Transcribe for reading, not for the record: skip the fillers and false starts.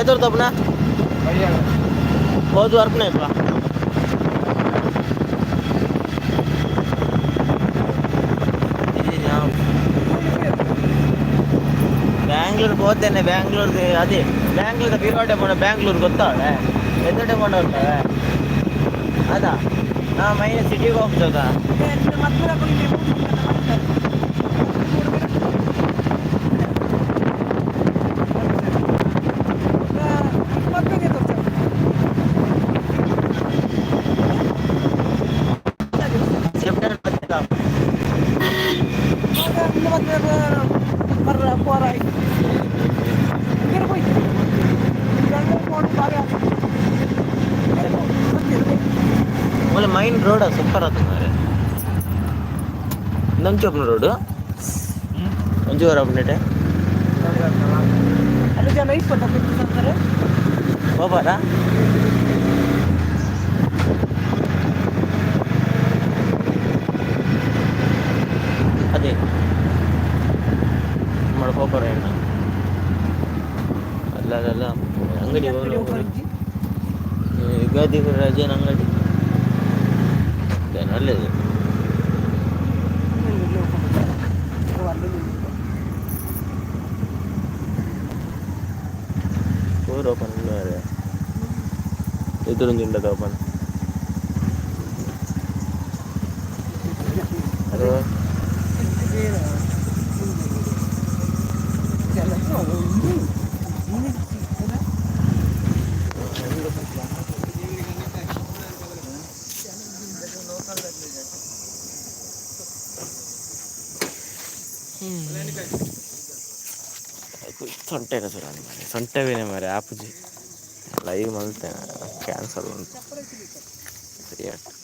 ಎದುರು ತಪ್ಪನ ಹೋದ ವರ್ಕ್ನ ಇಪ್ಪ ಬ್ಯಾಂಗ್ಳೂರ್ ಹೋಗ್ತೇನೆ ಬ್ಯಾಂಗ್ಳೂರ್ ಅದೇ ಬ್ಯಾಂಗ್ಳೂರ್ ಬೀರೋಟೆ ಪೋಣ ಬ್ಯಾಂಗ್ಳೂರ್ ಗೊತ್ತಾಳೆ ಎದುರುಟೆ ಕೊಂಡು ಹೋಗ್ತಾಳೆ ಅದಾ ಹಾಂ ಮೈನ ಸಿಟಿಗೆ ಹೋಗ್ತದ ಮೈನ್ ರೋಡ್ ಸೂಪರ್ ಆತ ನಂಚೋಪ್ನ ರೋಡು ಒಂಚೂರ ಅಪ್ಡೇಟ್ ಅಲ್ಲಿ ಜನ ಇಪ್ಪತ್ತು ಹೋಗ್ಬಾರಾ ಅದೇ ಮಾಡ್ಕೋಬಾರ ಹೆಣ್ಣು ಅಲ್ಲ ಅಂಗಡಿ ಯುಗಾದಿ ರಜೆನ ಅಂಗಡಿ ನಲ್ಲದು ಊರು ಓಪನ್ ಎದುರೊಂದು ಓಪನ್ ಅದು ಸೊಂಟೆನ ಸುರ ಮಾರೆ ಸೊಂಟವೇನೆ ಮಾರೆ ಆಪುಜಿ ಲೈವ್ ಮಲ್ತೇನೆ ಕ್ಯಾನ್ಸಲ್ ಉಂಟು ಸರಿಯಾಗಿ